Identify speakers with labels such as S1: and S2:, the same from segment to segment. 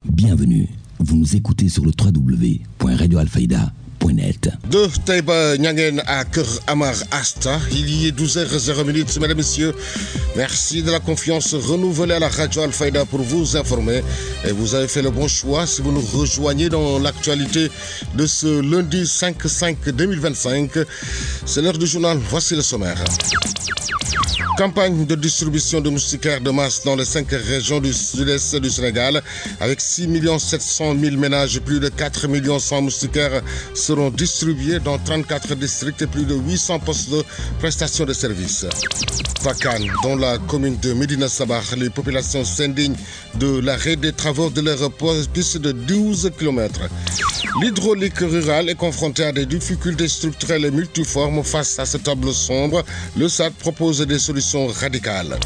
S1: Bienvenue, vous nous écoutez sur le www.radioalfayda.net.
S2: De Taïba Nyangen à Kër Amar Asta, il y est 12h00, mesdames et messieurs. Merci de la confiance renouvelée à la Radio Alfayda pour vous informer. Et vous avez fait le bon choix si vous nous rejoignez dans l'actualité de ce lundi 5/5/2025. C'est l'heure du journal, voici le sommaire. Campagne de distribution de moustiquaires de masse dans les 5 régions du sud-est du Sénégal. Avec 6 700 000 ménages et plus de 4 100 moustiquaires seront distribués dans 34 districts et plus de 800 postes de prestation de services. Fakan, dans la commune de Médina Sabah, les populations s'indignent de l'arrêt des travaux de leur piste de 12 km. L'hydraulique rurale est confrontée à des difficultés structurelles et multiformes face à ce tableau sombre. Le SAD propose des solutions radicales.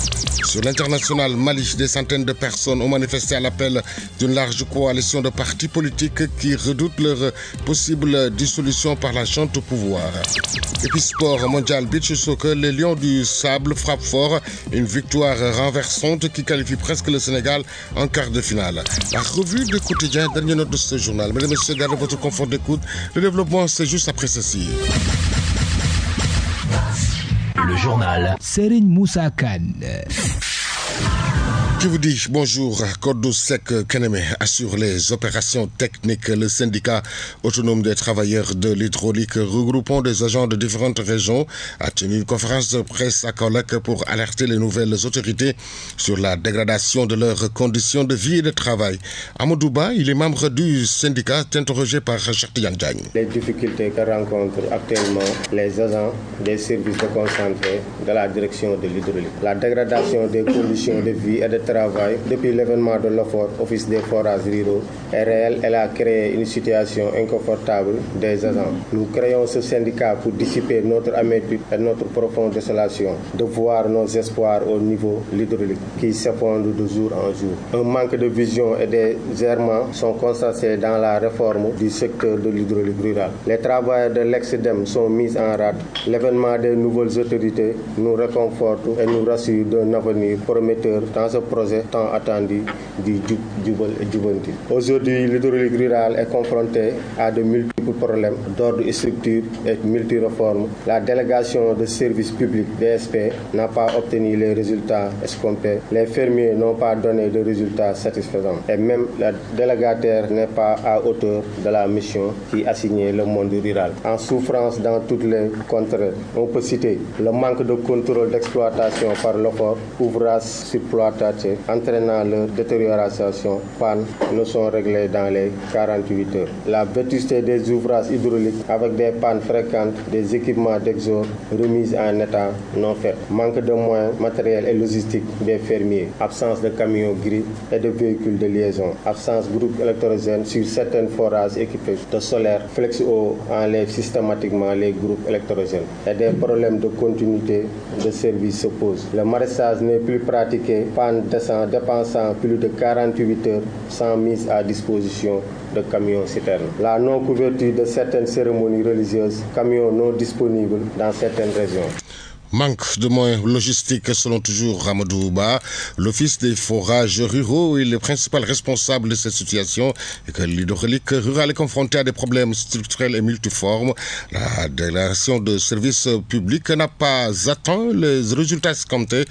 S2: Sur l'international Mali, des centaines de personnes ont manifesté à l'appel d'une large coalition de partis politiques qui redoutent leur possible dissolution par la junte au pouvoir. Et puis sport mondial beach soccer, les Lions du Sable frappent fort. Une victoire renversante qui qualifie presque le Sénégal en quart de finale. La revue du quotidien, dernière note de ce journal. Mesdames et messieurs, gardez votre confort d'écoute. Le développement, c'est juste après ceci.
S1: Le journal Serigne Moussa Kane.
S2: Je vous dis bonjour. Kodou Sek Keneme assure les opérations techniques. Le syndicat autonome des travailleurs de l'hydraulique regroupant des agents de différentes régions a tenu une conférence de presse à Kaolack pour alerter les nouvelles autorités sur la dégradation de leurs conditions de vie et de travail. Amadou Ba, il est membre du syndicat, interrogé par Cheikh Tidiane Diagne.
S3: Les difficultés que rencontrent actuellement les agents des services de concentré de la direction de l'hydraulique. La dégradation des conditions de vie et de travail depuis l'événement de l'OFOR, Office des forages ruraux, est réelle. Elle a créé une situation inconfortable des agents. Nous créons ce syndicat pour dissiper notre amertume et notre profonde désolation de voir nos espoirs au niveau de l'hydraulique qui s'effondrent de jour en jour. Un manque de vision et des errements sont constatés dans la réforme du secteur de l'hydraulique rurale. Les travailleurs de l'ex-DEM sont mis en rade. L'événement des nouvelles autorités nous réconforte et nous rassure d'un avenir prometteur dans ce projet tant attendu du Jubal et Jubanti. Aujourd'hui, l'hydraulique rurale est confrontée à de multiples problèmes d'ordre structure et multiréforme. La délégation de services publics DSP n'a pas obtenu les résultats escomptés. Les fermiers n'ont pas donné de résultats satisfaisants. Et même le délégataire n'est pas à hauteur de la mission qui assignait le monde rural. En souffrance dans toutes les contrées, on peut citer le manque de contrôle d'exploitation par l'OFOR, ouvrage surploitatif entraînant leur détérioration, pannes ne sont réglées dans les 48 heures. La vétusté des ouvrages hydrauliques avec des pannes fréquentes, des équipements d'exhaust remis en état non fait, manque de moyens matériels et logistiques des fermiers, absence de camions gris et de véhicules de liaison, absence de groupes électrogènes sur certains forages équipés de solaire, Flexo enlève systématiquement les groupes électrogènes et des problèmes de continuité de service se posent. Le maraîchage n'est plus pratiqué, panne dépensant plus de 48 heures sans mise à disposition de camions citernes. La non-couverture de certaines cérémonies religieuses, camions non disponibles dans certaines régions.
S2: Manque de moyens logistiques selon toujours Amadou Ba. L'Office des forages ruraux est le principal responsable de cette situation et que l'hydraulique rurale est confrontée à des problèmes structurels et multiformes. La déclaration de service public n'a pas atteint les résultats escomptés.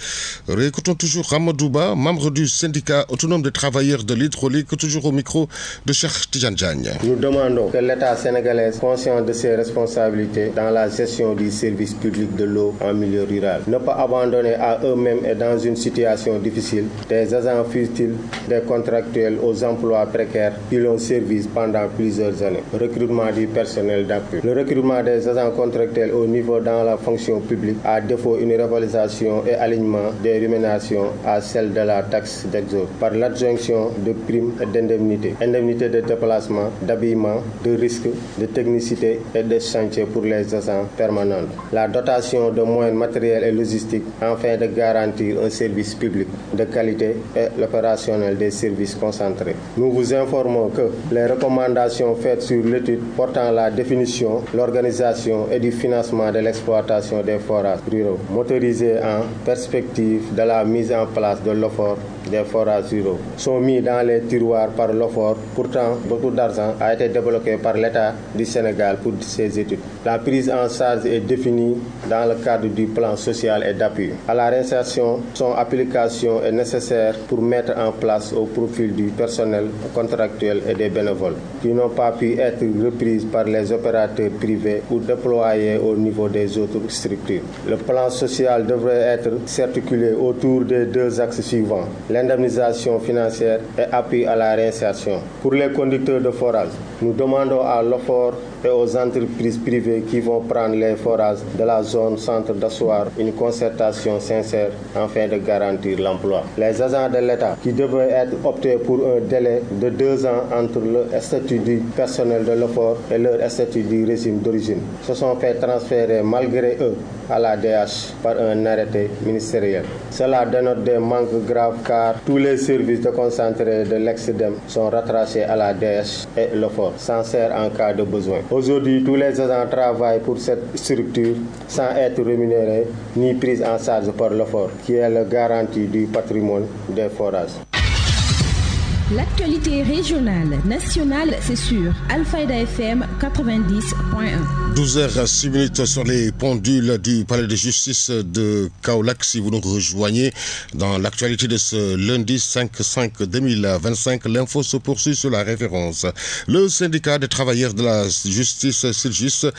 S2: Réécoutons toujours Amadou Ba, membre du syndicat autonome des travailleurs de l'hydraulique, toujours au micro de Cheikh Tidiane Diagne.
S3: Nous demandons que l'État sénégalais, conscient de ses responsabilités dans la gestion du service public de l'eau en milieu rural, ne pas abandonner à eux-mêmes et dans une situation difficile des agents futiles, des contractuels aux emplois précaires qui l'ont servi pendant plusieurs années. Recrutement du personnel d'appui. Le recrutement des agents contractuels au niveau dans la fonction publique à défaut une revalorisation et alignement des rémunérations à celle de la taxe d'exode par l'adjonction de primes et d'indemnités, indemnités de déplacement, d'habillement, de risque, de technicité et de chantier pour les agents permanents. La dotation de moyens matériel et logistique afin de garantir un service public de qualité et l'opérationnel des services concentrés. Nous vous informons que les recommandations faites sur l'étude portant la définition, l'organisation et du financement de l'exploitation des forages ruraux motorisés en perspective de la mise en place de l'OFOR des forages ruraux sont mis dans les tiroirs par l'OFOR. Pourtant, beaucoup d'argent a été débloqué par l'État du Sénégal pour ces études. La prise en charge est définie dans le cadre du plan social et d'appui. À la réinsertion, son application est nécessaire pour mettre en place au profil du personnel contractuel et des bénévoles qui n'ont pas pu être reprises par les opérateurs privés ou déployés au niveau des autres structures. Le plan social devrait être articulé autour des deux axes suivants, l'indemnisation financière et appui à la réinsertion. Pour les conducteurs de forage, nous demandons à l'OFOR et aux entreprises privées qui vont prendre les forages de la zone centre d'asseoir une concertation sincère afin de garantir l'emploi. Les agents de l'État qui devraient être optés pour un délai de 2 ans entre le statut du personnel de l'OFOR et leur statut du régime d'origine se sont fait transférer malgré eux à la DH par un arrêté ministériel. Cela dénote des manques graves car tous les services déconcentrés de l'ex-SEDEM sont rattachés à la DH et l'OFOR, s'en sert en cas de besoin. Aujourd'hui, tous les agents travaillent pour cette structure sans être rémunérés ni pris en charge par l'OFOR, qui est le garantie du patrimoine des forages.
S4: L'actualité régionale, nationale, c'est sur Alfayda FM 90.1.
S2: 12h06 sur les pendules du palais de justice de Kaolack. Si vous nous rejoignez dans l'actualité de ce lundi 5/5/2025, l'info se poursuit sur la référence. Le syndicat des travailleurs de la justice SYTJUST,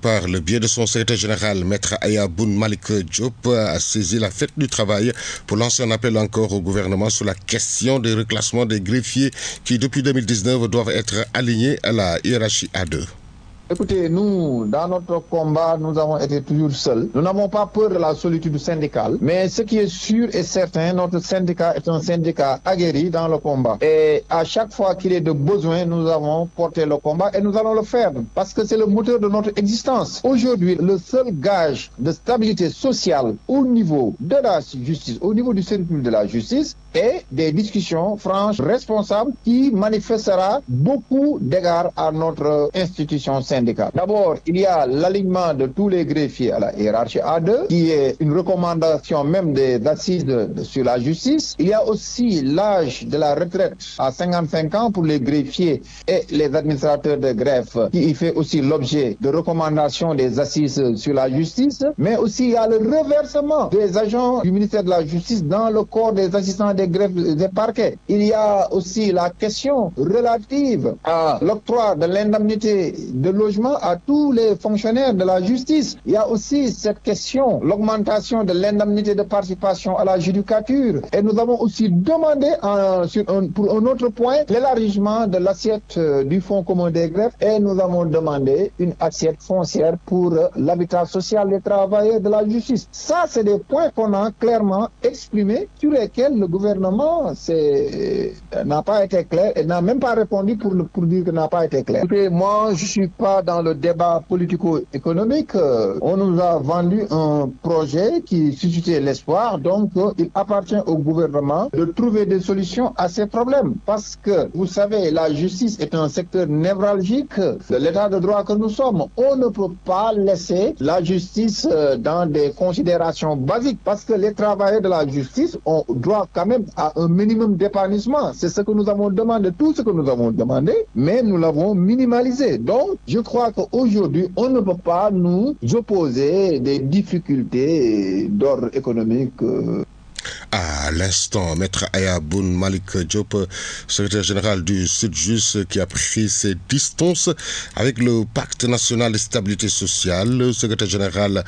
S2: par le biais de son secrétaire général, Maître Aya Boun Malik Diop, a saisi la fête du travail pour lancer un appel encore au gouvernement sur la question des reclassements des greffiers qui, depuis 2019, doivent être alignés à la hiérarchie A2.
S5: Écoutez, nous, dans notre combat, nous avons été toujours seuls. Nous n'avons pas peur de la solitude syndicale. Mais ce qui est sûr et certain, notre syndicat est un syndicat aguerri dans le combat. Et à chaque fois qu'il est de besoin, nous avons porté le combat et nous allons le faire. Parce que c'est le moteur de notre existence. Aujourd'hui, le seul gage de stabilité sociale au niveau de la justice, au niveau du service de la justice, est des discussions franches, responsables, qui manifestera beaucoup d'égards à notre institution syndicale. D'abord, il y a l'alignement de tous les greffiers à la hiérarchie A2, qui est une recommandation même des assises sur la justice. Il y a aussi l'âge de la retraite à 55 ans pour les greffiers et les administrateurs de greffe, qui y fait aussi l'objet de recommandations des assises sur la justice. Mais aussi, il y a le reversement des agents du ministère de la Justice dans le corps des assistants des greffes des parquets. Il y a aussi la question relative à l'octroi de l'indemnité de logement à tous les fonctionnaires de la justice. Il y a aussi cette question, l'augmentation de l'indemnité de participation à la judicature. Et nous avons aussi demandé, pour un autre point, l'élargissement de l'assiette du Fonds commun des greffes. Et nous avons demandé une assiette foncière pour l'habitat social des travailleurs de la justice. Ça, c'est des points qu'on a clairement exprimés, sur lesquels le gouvernement n'a pas été clair et n'a même pas répondu pour dire que n'a pas été clair. Écoutez, moi, je ne suis pas dans le débat politico-économique. On nous a vendu un projet qui suscitait l'espoir, donc il appartient au gouvernement de trouver des solutions à ces problèmes. Parce que, vous savez, la justice est un secteur névralgique de l'état de droit que nous sommes. On ne peut pas laisser la justice dans des considérations basiques, parce que les travailleurs de la justice ont droit quand même à un minimum d'épanouissement. C'est ce que nous avons demandé, tout ce que nous avons demandé, mais nous l'avons minimalisé. Donc, je crois qu'aujourd'hui, on ne peut pas nous opposer des difficultés d'ordre économique.
S2: À l'instant, Maître Aya Boun Malik Diop, secrétaire général du SYTJUST, qui a pris ses distances avec le Pacte national de stabilité sociale. Le secrétaire général,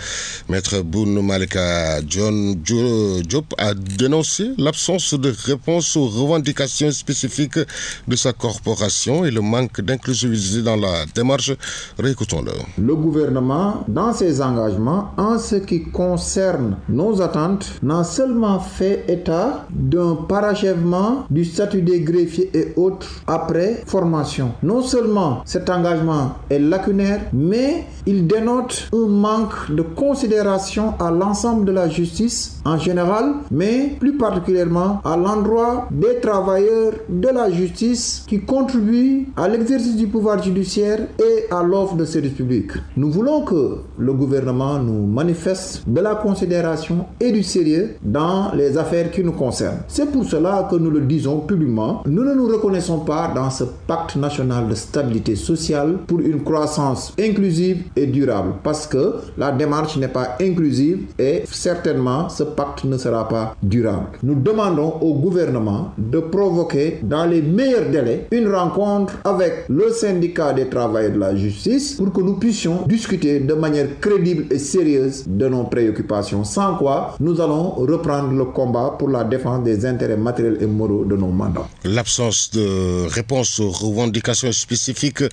S2: Maître Boun Malik Diop, a dénoncé l'absence de réponse aux revendications spécifiques de sa corporation et le manque d'inclusivité dans la démarche. Réécoutons-le.
S5: Le gouvernement, dans ses engagements, en ce qui concerne nos attentes, n'a seulement fait état d'un parachèvement du statut des greffiers et autres après formation. Non seulement cet engagement est lacunaire, mais il dénote un manque de considération à l'ensemble de la justice en général, mais plus particulièrement à l'endroit des travailleurs de la justice qui contribuent à l'exercice du pouvoir judiciaire et à l'offre de services publics. Nous voulons que le gouvernement nous manifeste de la considération et du sérieux dans les affaires qui nous concernent. C'est pour cela que nous le disons publiquement, nous ne nous reconnaissons pas dans ce pacte national de stabilité sociale pour une croissance inclusive et durable, parce que la démarche n'est pas inclusive et certainement ce pacte ne sera pas durable. Nous demandons au gouvernement de provoquer dans les meilleurs délais une rencontre avec le syndicat des travailleurs de la justice pour que nous puissions discuter de manière crédible et sérieuse de nos préoccupations, sans quoi nous allons reprendre le combat pour la défense des intérêts matériels et moraux de nos mandats.
S2: L'absence de réponse aux revendications spécifiques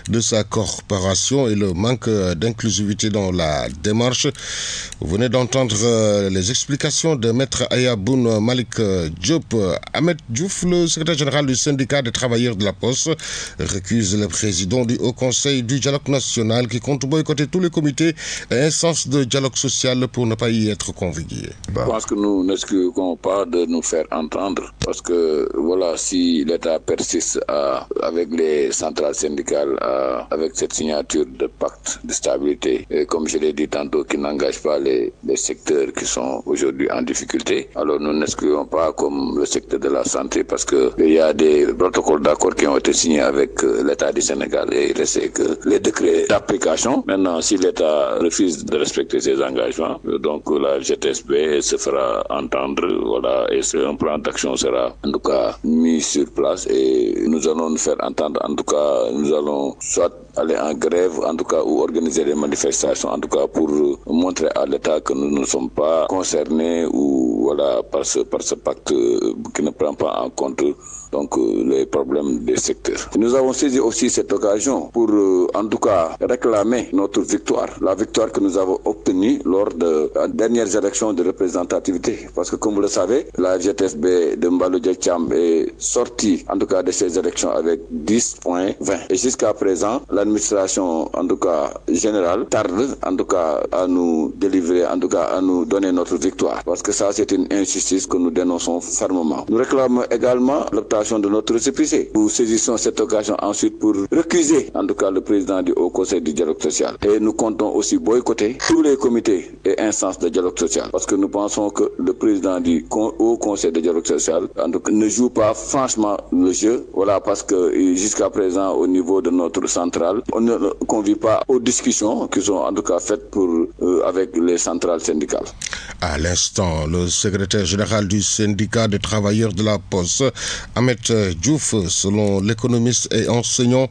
S2: de sa corporation et le manque d'inclusivité dans la démarche. Vous venez d'entendre les explications de Maître Ayaboun Malik Diop. Ahmed Diouf, le secrétaire général du syndicat des travailleurs de la Poste, récuse le président du Haut Conseil du dialogue national qui compte boycotter tous les comités et instances de dialogue social pour ne pas y être conviés.
S6: Je pense que nous n'excluons pas de nous faire entendre parce que voilà, si l'État persiste avec les centrales syndicales, avec cette signature de pacte de stabilité, et comme je l'ai dit tantôt, qui n'engage pas les secteurs qui sont aujourd'hui en difficulté, alors nous n'excluons pas comme le secteur de la santé parce qu'il y a des protocoles d'accord qui ont été signés avec l'État du Sénégal et il reste que les décrets d'application. Maintenant, si l'État refuse de respecter ses engagements, donc la GTSB se fera entendre, voilà, et un plan d'action sera en tout cas mis sur place et nous allons nous faire entendre. En tout cas, nous allons soit aller en grève, en tout cas, ou organiser des manifestations, en tout cas, pour montrer à l'État que nous ne sommes pas concernés ou voilà par ce pacte qui ne prend pas en compte donc les problèmes des secteurs. Nous avons saisi aussi cette occasion pour en tout cas réclamer notre victoire, la victoire que nous avons obtenue lors de la dernière élection de représentativité. Parce que comme vous le savez, la GTSB de Mballo Dia Thiam est sortie en tout cas de ces élections avec 10,20. Et jusqu'à présent, l'administration en tout cas générale tarde en tout cas à nous délivrer, en tout cas à nous donner notre victoire. Parce que ça c'est une injustice que nous dénonçons fermement. Nous réclamons également l'optation de notre récépissé. Nous saisissons cette occasion ensuite pour recuser en tout cas le président du Haut Conseil du dialogue social. Et nous comptons aussi boycotter tous les comités et instances de dialogue social. Parce que nous pensons que le président du Haut Conseil de dialogue social en tout cas, ne joue pas franchement le jeu. Voilà, parce que jusqu'à présent au niveau de notre centrale, on ne convie pas aux discussions qui sont en tout cas faites avec les centrales syndicales.
S2: À l'instant, le secrétaire général du syndicat des travailleurs de la Poste, Ahmed Diouf, selon l'économiste et enseignant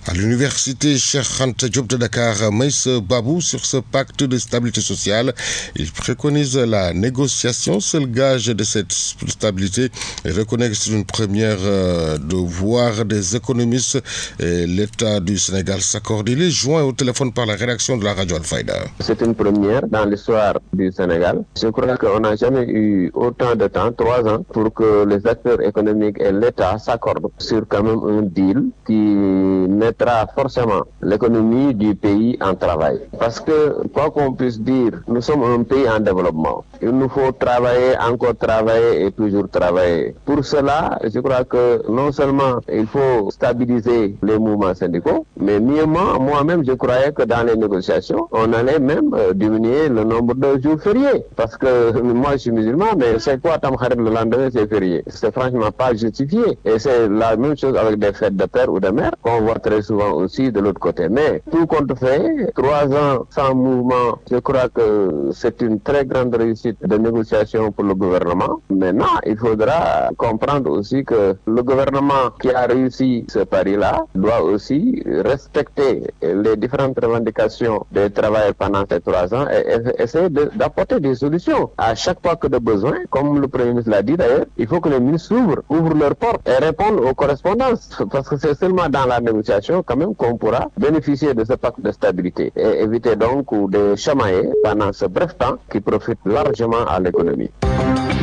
S2: à l'université Cheikh Anta Diop de Dakar, Maïs Babou, sur ce pacte de stabilité sociale. Il préconise la négociation, seul gage de cette stabilité, et reconnaît que c'est une première de voir des économistes et l'État du Sénégal s'accorder. Il est joint au téléphone par la rédaction de la radio Al-Fayda.
S3: C'est une première dans l'histoire du Sénégal. Je crois qu'on n'a jamais eu autant de temps, 3 ans, pour que les acteurs économiques et l'État s'accordent sur quand même un deal qui mettra forcément l'économie du pays en travail. Parce que, quoi qu'on puisse dire, nous sommes un pays en développement. Il nous faut travailler, encore travailler et toujours travailler. Pour cela, je crois que non seulement il faut stabiliser les mouvements syndicaux, mais mieux moi-même, je croyais que dans les négociations, on allait même diminuer le nombre de jours fériés. Parce que moi, je suis musulman, mais c'est quoi Tamkharit le lendemain, c'est férié. C'est franchement pas justifié. Et c'est la même chose avec des fêtes de père ou de mère, qu'on voit très souvent aussi de l'autre côté. Mais tout compte fait, 3 ans sans mouvement, je crois que c'est une très grande réussite de négociation pour le gouvernement. Maintenant, il faudra comprendre aussi que le gouvernement qui a réussi ce pari-là doit aussi respecter les différentes revendications des travailleurs pendant ces 3 ans et essayer d'apporter des solutions. À chaque fois que de besoin, comme le Premier ministre l'a dit d'ailleurs, il faut que les ministres ouvrent leurs portes et répondent aux correspondances. Parce que c'est seulement dans la négociation quand même qu'on pourra bénéficier de ce pacte de stabilité et éviter donc de chamailler pendant ce bref temps qui profite largement à l'économie.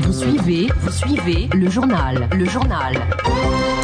S7: Vous suivez le journal.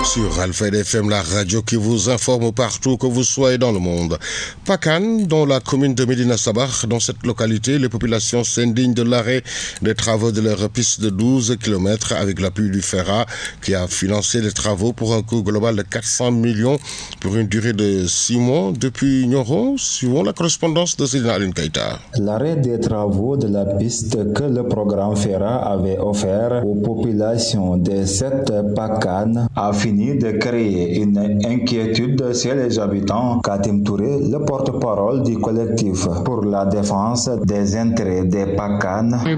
S2: Sur Alfayda FM, la radio qui vous informe partout que vous soyez dans le monde. Pakane, dans la commune de Médina Sabah, dans cette localité, les populations s'indignent de l'arrêt des travaux de leur piste de 12 km avec l'appui du FERA qui a financé les travaux pour un coût global de 400 millions pour une durée de 6 mois depuis Nioro, suivant la correspondance de Seydina Aline Keita.
S7: L'arrêt des travaux de la piste que le programme FERA avait offert aux populations de cette Pakane a fini de créer une inquiétude chez les habitants. Katim Touré, le porte-parole du collectif pour la défense des intérêts des Pakane. Les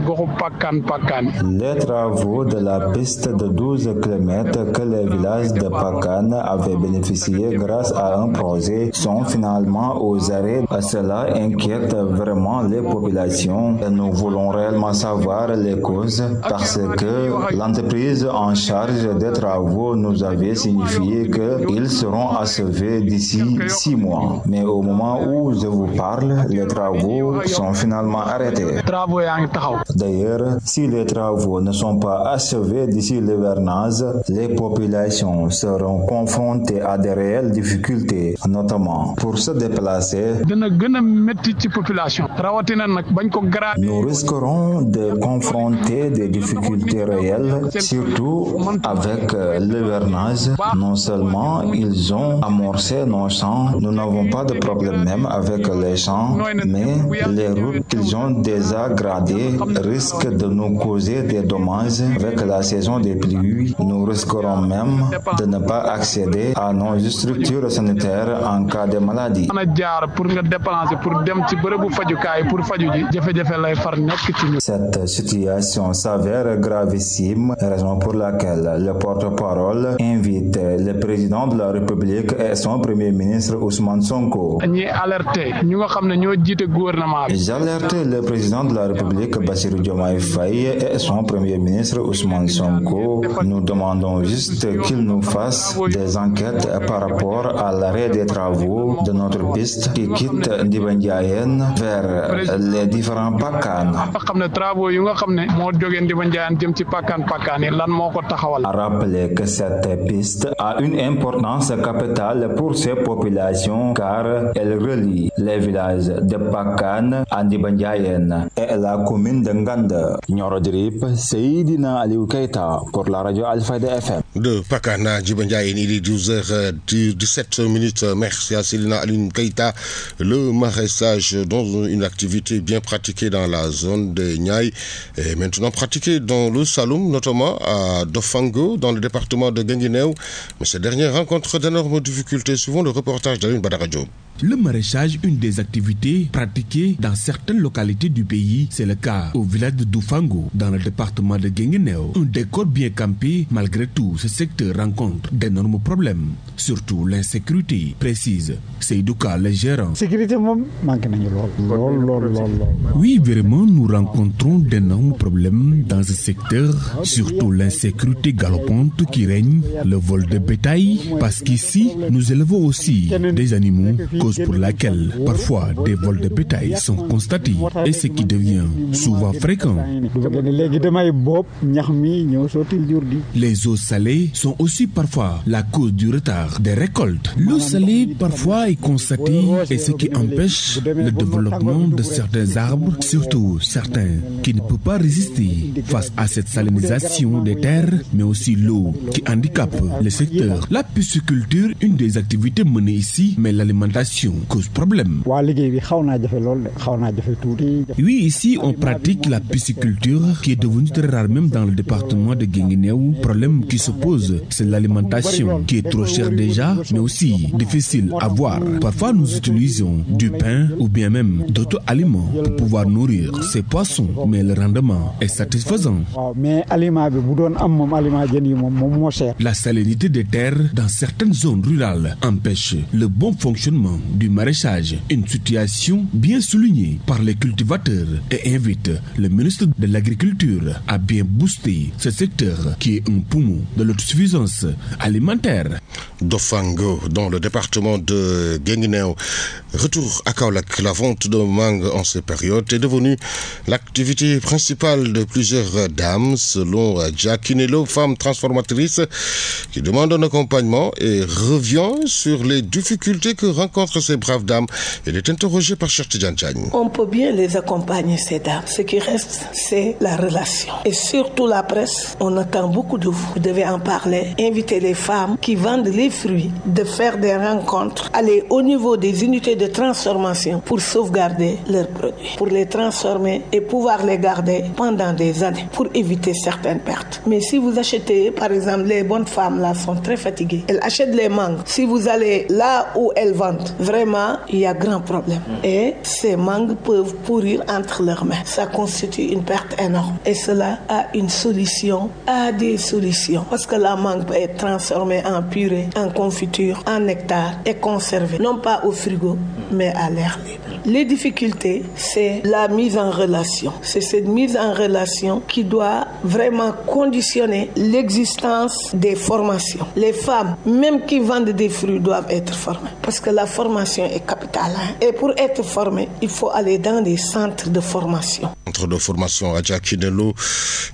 S7: travaux de la piste de 12 km que le village de Pakane avait bénéficié grâce à un projet sont finalement aux arrêts. Cela inquiète vraiment les populations. Nous voulons réellement savoir les causes parce que l'entreprise en charge des travaux nous avait signifié qu'ils seront achevés d'ici 6 mois. Mais au moment où je vous parle, les travaux sont finalement arrêtés. D'ailleurs, si les travaux ne sont pas achevés d'ici l'hivernage, les populations seront confrontées à des réelles difficultés, notamment pour se déplacer. Nous risquerons de confronter des difficultés réelles, surtout avec l'hivernage. Non seulement ils ont amorcé nos champs, nous n'avons pas de problème même avec les champs, mais les routes qu'ils ont déjà gradées risquent de nous causer des dommages. Avec la saison des pluies, nous risquerons même de ne pas accéder à nos structures sanitaires en cas de maladie. Cette situation s'avère gravissime, raison pour laquelle le porte-parole invite le président de la République et son premier ministre Ousmane Sonko. J'alertais le président de la République Bassirou Diomaye Faye et son premier ministre Ousmane Sonko. Nous demandons juste qu'il nous fasse des enquêtes par rapport à l'arrêt des travaux de notre piste qui quitte Ndibandiayen vers les différents Pakane. Rappelez que cette piste a une importance capitale pour ces populations car elle relie les villages de Pakane à Ndibandiayen et la commune de Nganda. Nioro Drip, Seydina Aliou Keita pour la radio Alfayda FM.
S2: De Pakane à Ndibandiayen, il est 12h17. Merci à Seydina Aliou Keita. Le maraîchage dans une activité bien pratiquée dans la zone de Niayes et maintenant pratiquée dans le Saloum, notamment à Dofango, dans le département de Guinguinéo. Mais ces dernières rencontrent d'énormes difficultés, souvent le reportage d'Aline Badaradio.
S1: Le maraîchage, une des activités pratiquées dans certaines localités du pays, c'est le cas au village de Dofango, dans le département de Guinguinéo. Un décor bien campé, malgré tout, ce secteur rencontre d'énormes problèmes, surtout l'insécurité, précise Seydouka, le gérant. Oui, vraiment, nous rencontrons d'énormes problèmes dans ce secteur, surtout l'insécurité galopante qui règne, le vol de bétail, parce qu'ici, nous élevons aussi des animaux, cause pour laquelle parfois des vols de bétail sont constatés et ce qui devient souvent fréquent. Les eaux salées sont aussi parfois la cause du retard des récoltes. L'eau salée parfois est constatée et ce qui empêche le développement de certains arbres, surtout certains qui ne peuvent pas résister face à cette salinisation des terres, mais aussi l'eau qui handicape le secteur. La pisciculture, une des activités menées ici, mais l'alimentation cause problème. Oui, ici on pratique la pisciculture qui est devenue très rare même dans le département de Guinguinéo. Problème qui se pose, c'est l'alimentation qui est trop chère déjà, mais aussi difficile à voir. Parfois nous utilisons du pain ou bien même d'autres aliments pour pouvoir nourrir ces poissons, mais le rendement est satisfaisant. La salinité des terres dans certaines zones rurales empêche le bon fonctionnement du maraîchage, une situation bien soulignée par les cultivateurs et invite le ministre de l'Agriculture à bien booster ce secteur qui est un poumon de l'autosuffisance alimentaire.
S2: Dofango, dans le département de Guinguinéo. Retour à Kaolack, la vente de mangue en ces périodes est devenue l'activité principale de plusieurs dames, selon Jackie Nello, femme transformatrice. qui demande un accompagnement et revient sur les difficultés que rencontrent ces braves dames. Elle est interrogée par Cheikh Tidiane Diagne.
S8: On peut bien les accompagner, ces dames. Ce qui reste, c'est la relation. Et surtout la presse, on attend beaucoup de vous. Vous devez en parler, inviter les femmes qui vendent les fruits, de faire des rencontres, aller au niveau des unités de transformation pour sauvegarder leurs produits, pour les transformer et pouvoir les garder pendant des années pour éviter certaines pertes. Mais si vous achetez, par exemple, les bonnes femmes là sont très fatiguées. Elles achètent les mangues. Si vous allez là où elles vendent, vraiment, il y a grand problème. Et ces mangues peuvent pourrir entre leurs mains. Ça constitue une perte énorme. Et cela a une solution, a des solutions. Parce que la mangue peut être transformée en purée, en confiture, en nectar et conservée. Non pas au frigo, mais à l'air libre. Les difficultés, c'est la mise en relation. C'est cette mise en relation qui doit vraiment conditionner l'existence des formations. Les femmes, même qui vendent des fruits, doivent être formées. Parce que la formation est capitale. Et pour être formé, il faut aller dans des centres de formation.
S2: Centre de formation Adja Kinelo,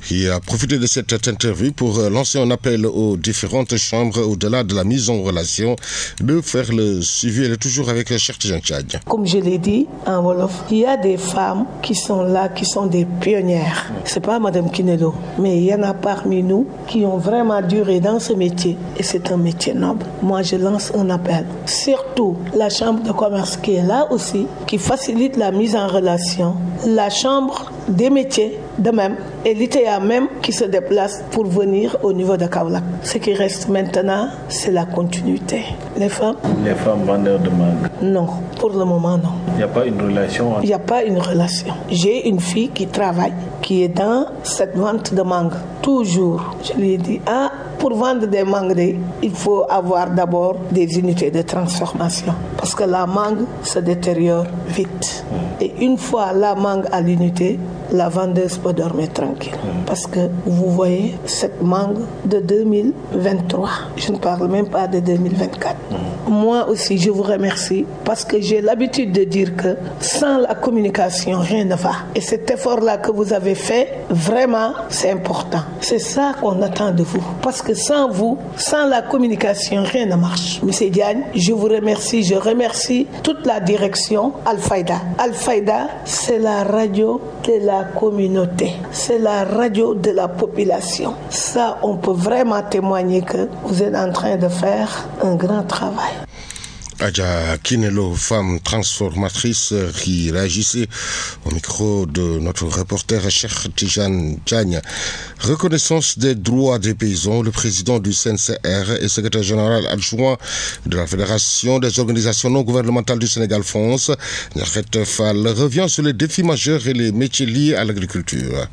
S2: qui a profité de cette interview pour lancer un appel aux différentes chambres, au-delà de la mise en relation, de faire le suivi. Elle est toujours avec Cheikh Tidiane Diagne.
S8: Comme je l'ai dit en Wolof, il y a des femmes qui sont là, qui sont des pionnières. C'est pas Madame Kinelo, mais il y en a parmi nous qui ont vraiment duré dans ce métier. Et c'est un métier noble. Moi, je lance un appel. Surtout la chambre de commerce qui est là aussi, qui facilite la mise en relation. La chambre des métiers de même, et l'ITA même qui se déplace pour venir au niveau de Kaolack. Ce qui reste maintenant, c'est la continuité. Les femmes
S9: vendeurs de mangue?
S8: Non, pour le moment non.
S9: Il n'y a pas une relation?
S8: Il n'y a pas une relation. J'ai une fille qui travaille, qui est dans cette vente de mangue. Toujours, je lui ai dit, pour vendre des mangues, il faut avoir d'abord des unités de transformation. Parce que la mangue se détériore vite. Et une fois la mangue à l'unité, la vendeuse peut dormir tranquille. Parce que vous voyez, cette mangue de 2023, je ne parle même pas de 2024. Moi aussi, je vous remercie parce que j'ai l'habitude de dire que sans la communication, rien ne va. Et cet effort-là que vous avez fait, vraiment, c'est important. C'est ça qu'on attend de vous. Parce que sans vous, sans la communication, rien ne marche. Monsieur Diagne, je vous remercie. Je remercie toute la direction Al-Fayda. Al-Fayda, c'est la radio de la communauté. C'est la radio de la population. Ça, on peut vraiment témoigner que vous êtes en train de faire un grand travail.
S2: Adja Kinelo, femme transformatrice qui réagissait au micro de notre reporter Cheikh Tidiane Diagne. Reconnaissance des droits des paysans, le président du CNCR et secrétaire général adjoint de la Fédération des organisations non gouvernementales du Sénégal France, Nyarret Fall, revient sur les défis majeurs et les métiers liés à l'agriculture.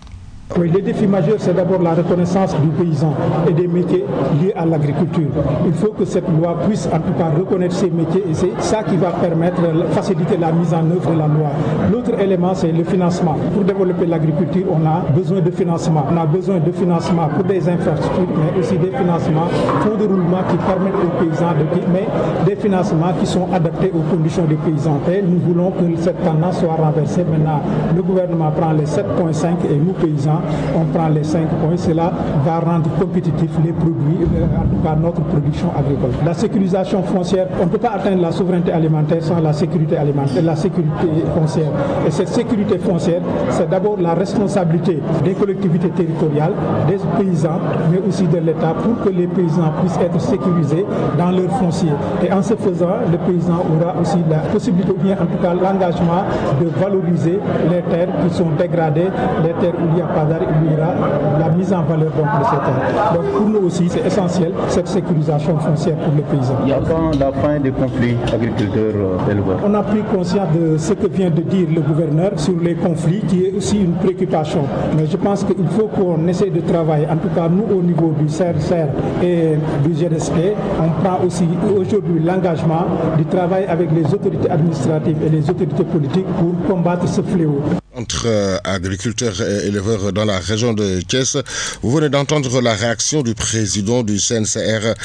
S10: Oui, les défis majeurs, c'est d'abord la reconnaissance du paysan et des métiers liés à l'agriculture. Il faut que cette loi puisse en tout cas reconnaître ces métiers et c'est ça qui va permettre de faciliter la mise en œuvre de la loi. L'autre élément, c'est le financement. Pour développer l'agriculture, on a besoin de financement. On a besoin de financement pour des infrastructures, mais aussi des financements, fonds de roulement qui permettent aux paysans mais des financements qui sont adaptés aux conditions des paysans. Et nous voulons que cette tendance soit renversée. Maintenant, le gouvernement prend les 7,5 et nous, paysans, on prend les 5 points. Cela va rendre compétitifs les produits, en tout cas notre production agricole. La sécurisation foncière, on ne peut pas atteindre la souveraineté alimentaire sans la sécurité alimentaire, la sécurité foncière. Et cette sécurité foncière, c'est d'abord la responsabilité des collectivités territoriales, des paysans, mais aussi de l'État, pour que les paysans puissent être sécurisés dans leur foncier. Et en ce faisant, le paysan aura aussi la possibilité, ou bien en tout cas l'engagement de valoriser les terres qui sont dégradées, les terres où il n'y a pas d'arrêt, il y aura la mise en valeur donc, de ces terres. Donc pour nous aussi, c'est essentiel cette sécurisation foncière pour les paysans.
S9: Il y a quand la fin des conflits agriculteurs-éleveurs?
S10: On a pris conscience de ce que vient de dire le gouverneur sur les conflits, qui est aussi une préoccupation. Mais je pense qu'il faut qu'on essaie de travailler. En tout cas, nous, au niveau du CRCR et du GDSP, on prend aussi aujourd'hui l'engagement du travail avec les autorités administratives et les autorités politiques pour combattre ce fléau.
S2: Entre agriculteurs et éleveurs dans la région de Thiès, vous venez d'entendre la réaction du président du CNCR,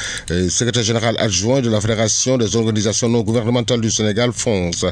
S2: secrétaire général adjoint de la Fédération des organisations non gouvernementales du Sénégal, FONS.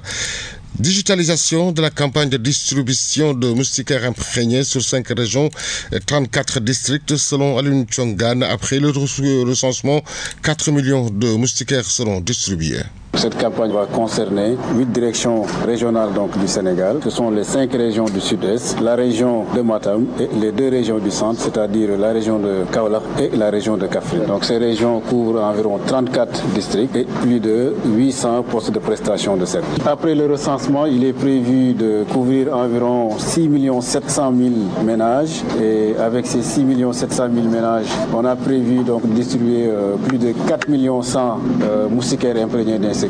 S2: Digitalisation de la campagne de distribution de moustiquaires imprégnés sur 5 régions et 34 districts selon Alun Chongan. Après le recensement, 4 millions de moustiquaires seront distribués.
S11: Cette campagne va concerner 8 directions régionales du Sénégal. Ce sont les 5 régions du sud-est, la région de Matam et les 2 régions du centre, c'est-à-dire la région de Kaolack et la région de Kaffrine. Donc ces régions couvrent environ 34 districts et plus de 800 postes de prestation de services. Après le recensement, il est prévu de couvrir environ 6 700 000 ménages. Et avec ces 6 700 000 ménages, on a prévu de distribuer plus de 4 100 000 moustiquaires imprégnés d'insecticides.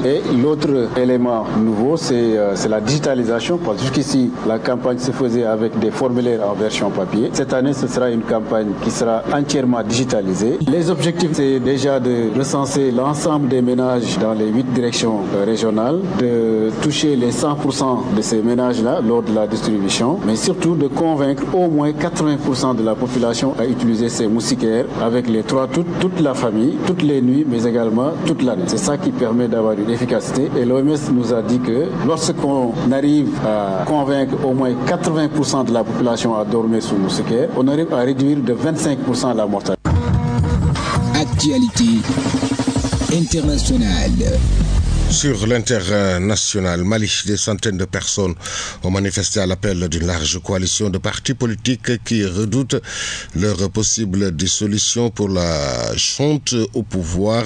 S11: Et l'autre élément nouveau, c'est la digitalisation. Parce que jusqu'ici, la campagne se faisait avec des formulaires en version papier. Cette année, ce sera une campagne qui sera entièrement digitalisée. Les objectifs, c'est déjà de recenser l'ensemble des ménages dans les 8 directions régionales, de toucher les 100% de ces ménages-là lors de la distribution, mais surtout de convaincre au moins 80% de la population à utiliser ces moustiquaires avec les 3 toute la famille, toutes les nuits, mais également toute l'année. C'est ça qui permet d'avoir une efficacité. Et l'OMS nous a dit que lorsqu'on arrive à convaincre au moins 80% de la population à dormir sous moustiquaire, on arrive à réduire de 25% la mortalité.
S12: Actualité internationale.
S2: Sur l'international, Mali, des centaines de personnes ont manifesté à l'appel d'une large coalition de partis politiques qui redoutent leur possible dissolution pour la chute au pouvoir.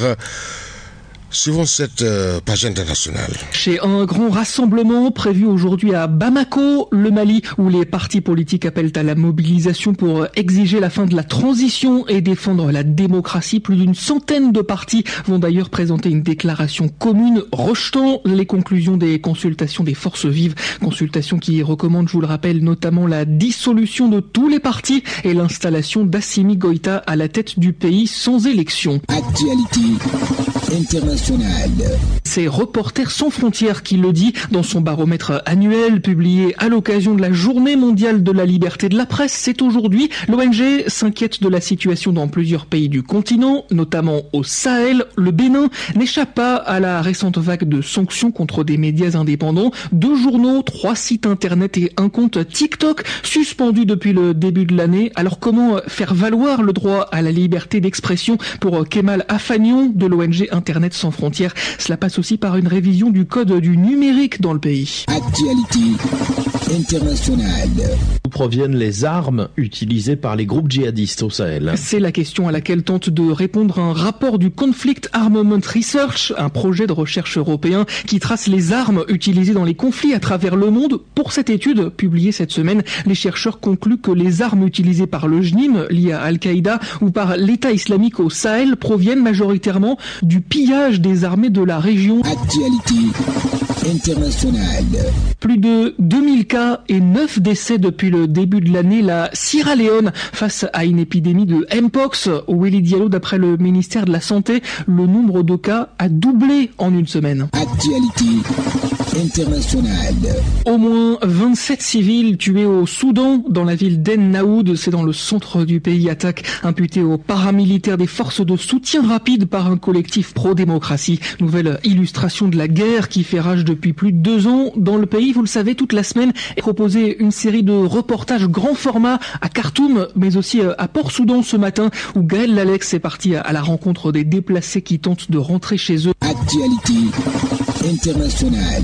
S2: Suivons cette page internationale.
S13: Chez un grand rassemblement prévu aujourd'hui à Bamako, le Mali, où les partis politiques appellent à la mobilisation pour exiger la fin de la transition et défendre la démocratie. Plus d'une centaine de partis vont d'ailleurs présenter une déclaration commune rejetant les conclusions des consultations des forces vives. Consultations qui recommandent, je vous le rappelle, notamment la dissolution de tous les partis et l'installation d'Assimi Goïta à la tête du pays sans élection.
S12: Actualité internationale.
S13: C'est Reporters sans frontières qui le dit dans son baromètre annuel publié à l'occasion de la Journée mondiale de la liberté de la presse. C'est aujourd'hui. L'ONG s'inquiète de la situation dans plusieurs pays du continent, notamment au Sahel. Le Bénin n'échappe pas à la récente vague de sanctions contre des médias indépendants. 2 journaux, 3 sites internet et un compte TikTok suspendus depuis le début de l'année. Alors comment faire valoir le droit à la liberté d'expression pour Kemal Afagnon de l'ONG Internet sans frontières? Cela passe aussi par une révision du code du numérique dans le pays.
S12: Actualité internationale.
S14: D'où proviennent les armes utilisées par les groupes djihadistes au Sahel?
S13: C'est la question à laquelle tente de répondre un rapport du Conflict Armament Research, un projet de recherche européen qui trace les armes utilisées dans les conflits à travers le monde. Pour cette étude publiée cette semaine, les chercheurs concluent que les armes utilisées par le JNIM, liées à Al-Qaïda, ou par l'État islamique au Sahel proviennent majoritairement du pillage des armées de la région.
S12: Actualité internationale.
S13: Plus de 2000 cas et 9 décès depuis le début de l'année. La Sierra Leone face à une épidémie de Mpox. Willy Diallo, d'après le ministère de la Santé, le nombre de cas a doublé en une semaine.
S12: Actualité internationale.
S13: Au moins 27 civils tués au Soudan, dans la ville d'En Naoud, c'est dans le centre du pays. Attaque imputée aux paramilitaires des forces de soutien rapide par un collectif pro-démocratie. Nouvelle illustration de la guerre qui fait rage depuis plus de 2 ans dans le pays. Vous le savez, toute la semaine est proposée une série de reportages grand format à Khartoum, mais aussi à Port-Soudan ce matin, où Gaël Lalex est parti à la rencontre des déplacés qui tentent de rentrer chez eux.
S12: Actualité internationale.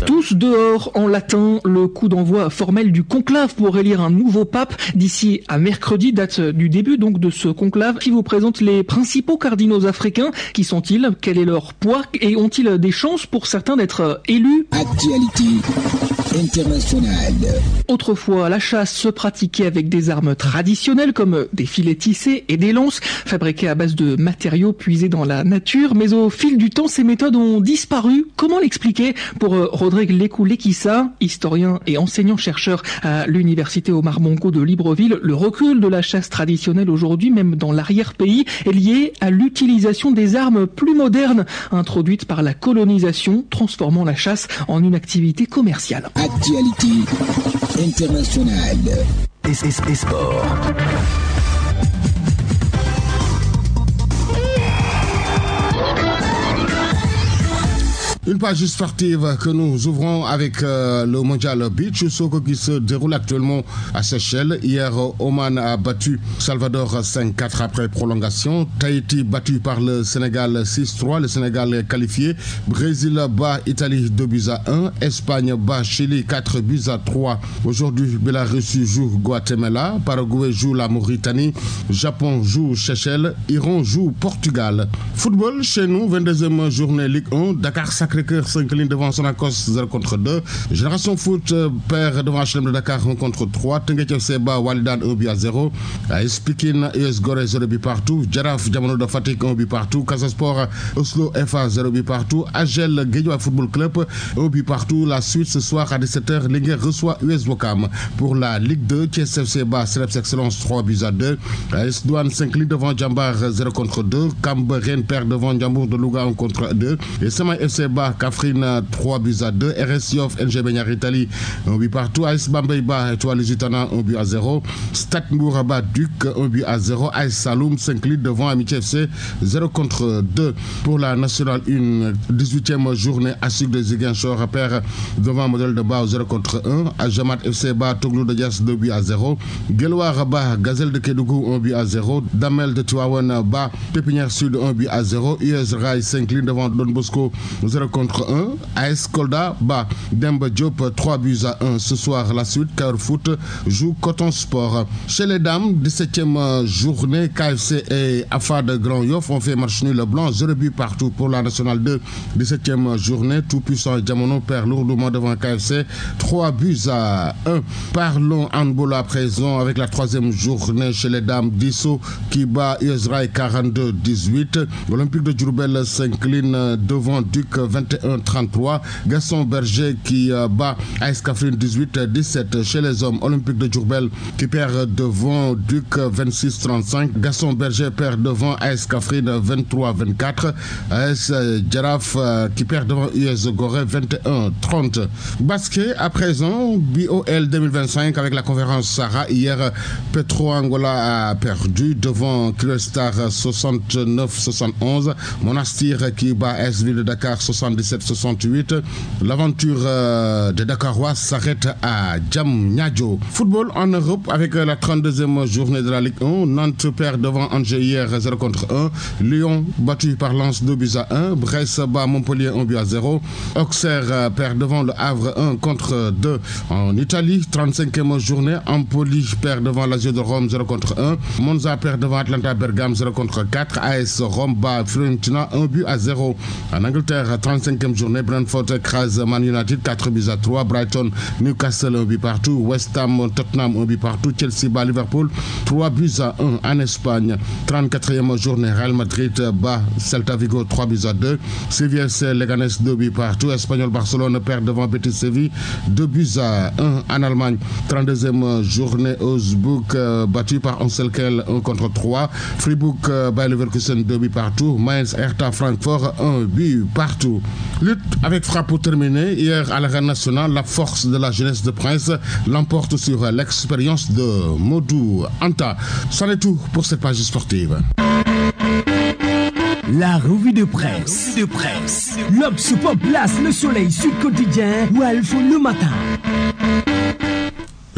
S13: Tous dehors en latin, le coup d'envoi formel du conclave pour élire un nouveau pape d'ici à mercredi, date du début donc de ce conclave qui vous présente les principaux cardinaux africains. Qui sont-ils? Quel est leur poids? Et ont-ils des chances pour certains d'être élus?
S12: Actualité internationale.
S13: Autrefois, la chasse se pratiquait avec des armes traditionnelles comme des filets tissés et des lances fabriquées à base de matériaux puisés dans la nature. Mais au fil du temps, ces méthodes ont disparu. Comment l'expliquer? Pour Rodrigue Lekou-Lekissa, historien et enseignant-chercheur à l'université Omar Bongo de Libreville, le recul de la chasse traditionnelle aujourd'hui, même dans l'arrière-pays, est lié à l'utilisation des armes plus modernes introduites par la colonisation, transformant la chasse en une activité commerciale.
S12: Actualité internationale. Et sport.
S2: Une page sportive que nous ouvrons avec le mondial beach soccer qui se déroule actuellement à Seychelles. Hier, Oman a battu Salvador 5-4 après prolongation. Tahiti battu par le Sénégal 6-3. Le Sénégal est qualifié. Brésil bat Italie 2-1. Espagne bat Chili 4-3. Aujourd'hui, Bélarus joue Guatemala. Paraguay joue la Mauritanie. Japon joue Seychelles. Iran joue Portugal. Football chez nous, 22e journée Ligue 1. Dakar Sacré-Cœur s'incline devant Sonacos 0-2. Génération Foot perd devant HLM de Dakar 1-3. Teungueth FC bat Walidan 1-0. AS Pikine US Gorée 0 partout. Jaraaf Jamono de Fatick 1 partout. Casa Sport Oslo FA 0 partout. AGEL Guédiawaye Football Club 1 partout. La suite ce soir à 17h, Linguère reçoit US Ouakam. Pour la Ligue 2, Thiès FC bat Celeps Excellence 3-2. AS Douane s'incline devant Jambar 0-2. Cambérène perd devant Jambour de Louga 1-2. Et Samaï FC bat Kaffrine 3-2. RS Yoff NG Begnar Italie 1 partout. AS Bambey bat Étoile Lusitana 1-0. Stade Mbour bat Duc 1-0. AS Saloum s'incline devant Amitié FC 0-2. Pour la Nationale 1, 18e journée, Assug de Ziguinchor perd devant Modèle de Bao 0-1. Ajamat FC bat Toglou de Dias 2-0. Guelwaar bat Gazelle de Kédougou 1-0. Damel de Tivaouane bat Pépinière Sud 1-0. US Rail s'incline devant Don Bosco 0-1. AS Kolda bat Demba Diop 3-1. Ce soir, la suite, Cœur Foot joue Coton Sport. Chez les dames, 17e journée, KFC et AFA de Grand Yoff ont fait match nul blanc, 0 but partout pour la Nationale 2. 17e journée, tout puissant Diamono perd lourdement devant KFC, 3-1. Parlons handball à présent avec la 3e journée chez les dames. Dissot qui bat US Rail 42-18. Olympique de Diourbel s'incline devant Duc 21-33. Gaston Berger qui bat AS Kaffrine 18-17. Chez les hommes, Olympique de Diourbel qui perd devant Duc 26-35. Gaston Berger perd devant AS Kaffrine 23-24. AS Jaraaf qui perd devant US Gorée 21-30. Basket à présent, BOL 2025 avec la conférence Sarah. Hier, Petro Angola a perdu devant Crestar 69-71. Monastir qui bat AS Ville de Dakar 77-68. L'aventure de Dakarois s'arrête à Diamniadio. Football en Europe avec la 32e journée de la Ligue 1. Nantes perd devant Angers hier 0-1. Lyon battu par Lens 2-1. Brest bat Montpellier 1-0. Auxerre perd devant le Havre 1-2. En Italie, 35e journée, Empoli perd devant Lazio de Rome 0-1. Monza perd devant Atlanta Bergame 0-4. AS Rome bat Fiorentina 1-0. En Angleterre, 35e journée, Brentford écrase Man United 4-3. Brighton Newcastle 1 partout. West Ham Tottenham 1 partout. Chelsea bat Liverpool 3-1. En Espagne, 34e journée, Real Madrid bat Celta Vigo 3-2. Sevilla FC Leganés 2 partout. Espagnol Barcelone perd devant Betis Séville 2-1. En Allemagne, 32e journée, Augsburg battu par Anselkel 1-3. Fribourg bat Leverkusen 2 partout. Mainz Hertha Francfort 1 partout. Lutte avec frappe pour terminer. Hier à l'Arène nationale, la force de la jeunesse de Prince l'emporte sur l'expérience de Modou Anta. C'en est tout pour cette page sportive.
S15: La revue de presse. L'Obs place le soleil sur le quotidien Walf le matin.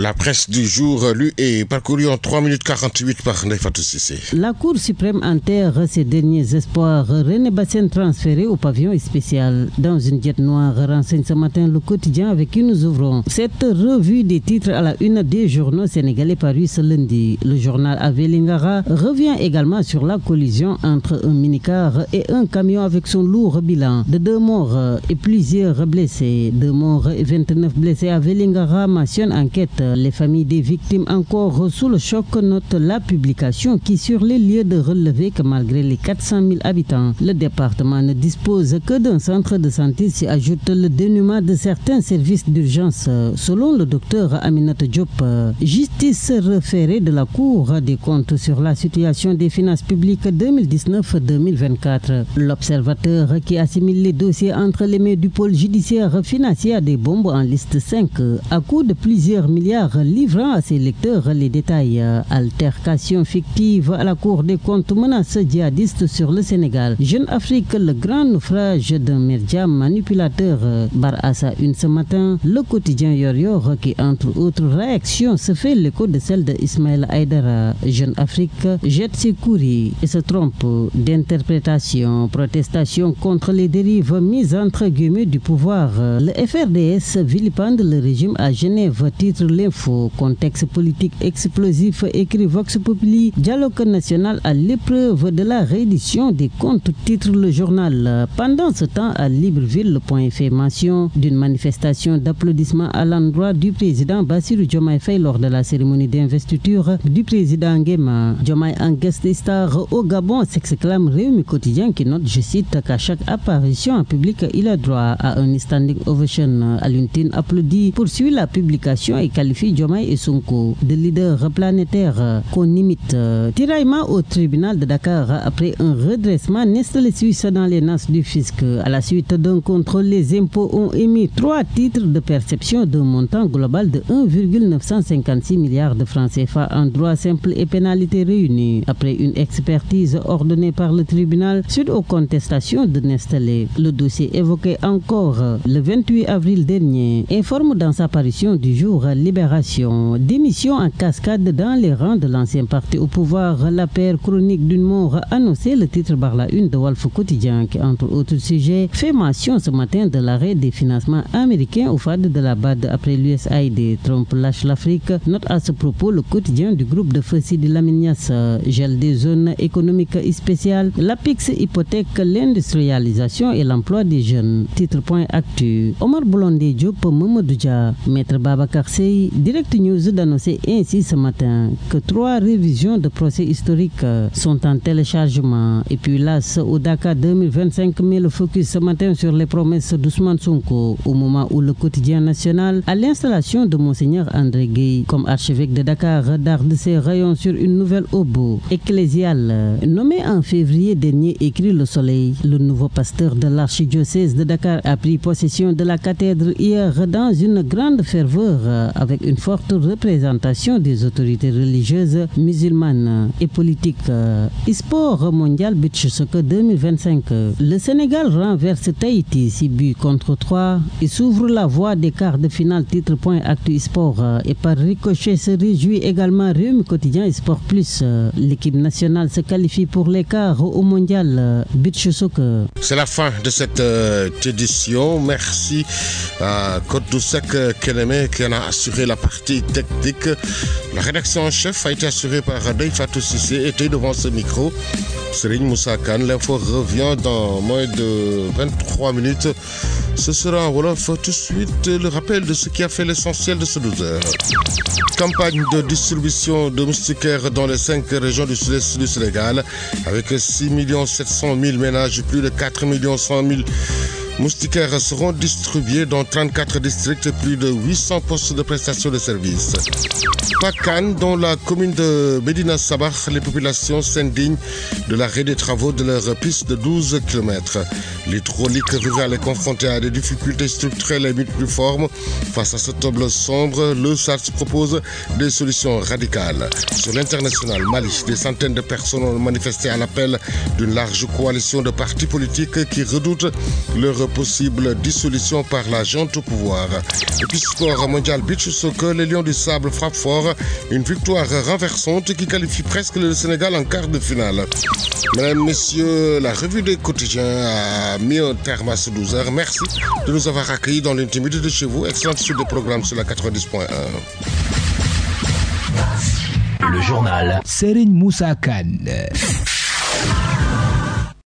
S2: La presse du jour, lue et parcourue en 3 minutes 48 par Nefatou Sissé.
S16: La Cour suprême enterre ses derniers espoirs. René Bassène transféré au pavillon spécial. Dans une diète noire, renseigne ce matin le quotidien avec qui nous ouvrons. Cette revue des titres à la une des journaux sénégalais parus ce lundi. Le journal à Vélingara revient également sur la collision entre un minicar et un camion avec son lourd bilan de 2 morts et plusieurs blessés. 2 morts et 29 blessés à Vélingara, mentionne enquête. Les familles des victimes encore sous le choc notent la publication qui sur les lieux de relever que malgré les 400 000 habitants, le département ne dispose que d'un centre de santé, s'y ajoute le dénuement de certains services d'urgence. Selon le docteur Aminata Diop, justice référée de la Cour des comptes sur la situation des finances publiques 2019-2024. L'observateur qui assimile les dossiers entre les mains du pôle judiciaire financier à des bombes en liste 5 à coût de plusieurs milliards milliards, livrant à ses lecteurs les détails. Altercation fictive à la Cour des comptes menace djihadiste sur le Sénégal. Jeune Afrique, le grand naufrage d'un média manipulateur. Bar à sa une ce matin, le quotidien Yor qui, entre autres réactions, se fait l'écho de celle de Ismaël Haïdara. Jeune Afrique jette ses courriers et se trompe d'interprétation. Protestation contre les dérives mises entre guillemets du pouvoir. Le FRDS vilipende le régime à Genève, titre l'info. Contexte politique explosif, écrit Vox Populi. Dialogue national à l'épreuve de la reddition des comptes, titre le journal. Pendant ce temps, à Libreville, le point fait mention d'une manifestation d'applaudissements à l'endroit du président Bassirou Diomaye Faye lors de la cérémonie d'investiture du président Nguema. Diomaye en guest star au Gabon, s'exclame Réumi Quotidien qui note, je cite, qu'à chaque apparition en public, il a droit à un standing ovation. Aluntine applaudit, poursuit la publication et qualifie Diomaye et Sonko de leaders planétaires qu'on imite. Tiraillement au tribunal de Dakar après un redressement, Nestlé Suisse dans les nasses du fisc. À la suite d'un contrôle, les impôts ont émis 3 titres de perception d'un montant global de 1,956 milliards de francs CFA en droit simple et pénalité réunis. Après une expertise ordonnée par le tribunal suite aux contestations de Nestlé, le dossier évoqué encore le 28 avril dernier informe dans sa parution du jour Libération. Démission en cascade dans les rangs de l'ancien parti au pouvoir, la paire chronique d'une mort annoncée, le titre par la une de Wolf Quotidien qui, entre autres sujets, fait mention ce matin de l'arrêt des financements américains au FAD de la BAD après l'USAID. Trump lâche l'Afrique. Note à ce propos le quotidien du groupe de feu Sidi Laminias. Gel des zones économiques spéciales. L'APIX hypothèque l'industrialisation et l'emploi des jeunes. Titre point actu. Omar Blondé Diop, Mamadou Dia, Maître Babacar Sey, Direct News d'annoncer ainsi ce matin que 3 révisions de procès historiques sont en téléchargement. Et puis là, au Dakar 2025, met le focus ce matin sur les promesses d'Ousmane Sonko au moment où le quotidien national à l'installation de Monseigneur André Gueye comme archevêque de Dakar darde ses rayons sur une nouvelle aube ecclésiale. Nommé en février dernier, écrit Le Soleil, le nouveau pasteur de l'archidiocèse de Dakar a pris possession de la cathédrale hier dans une grande ferveur avec une forte représentation des autorités religieuses, musulmanes et politiques. Sport mondial Beach Soccer 2025. Le Sénégal renverse Tahiti 6 buts contre 3 et s'ouvre la voie des quarts de finale, titre point actu sport. Et par ricochet se réjouit également Réumi Quotidien et Sport Plus. L'équipe nationale se qualifie pour les quarts au mondial Beach Soccer.
S2: C'est la fin de cette édition. Merci à Kodoussek Keneme qui en a assuré la partie technique. La rédaction en chef a été assurée par Adey Fatou Sissé. Était devant ce micro Serigne Moussa Kane. L'info revient dans moins de 23 minutes. Ce sera en Wolof tout de suite le rappel de ce qui a fait l'essentiel de ce 12 heures. Campagne de distribution de moustiquaires dans les 5 régions du sud-est du Sénégal avec 6 700 000 ménages, plus de 4 100 000 moustiquaires seront distribués dans 34 districts, plus de 800 postes de prestation de services. Pakane, dans la commune de Medina Sabah, les populations s'indignent de l'arrêt des travaux de leur piste de 12 km. L'hydraulique rurale est confrontée à des difficultés structurelles et multiformes. Face à ce tableau sombre, le SARS propose des solutions radicales. Sur l'international Mali, des centaines de personnes ont manifesté à l'appel d'une large coalition de partis politiques qui redoutent leur possible dissolution par la junte au pouvoir. Et puis sport mondial Beach Soccer, les Lions du Sable frappent fort. Une victoire renversante qui qualifie presque le Sénégal en quart de finale. Mesdames, Messieurs, la revue des quotidiens a mis un terme à ce 12 heures. Merci de nous avoir accueillis dans l'intimité de chez vous. Excellente suite de programme sur la 90.1.
S12: Le journal Serigne Moussa Kane.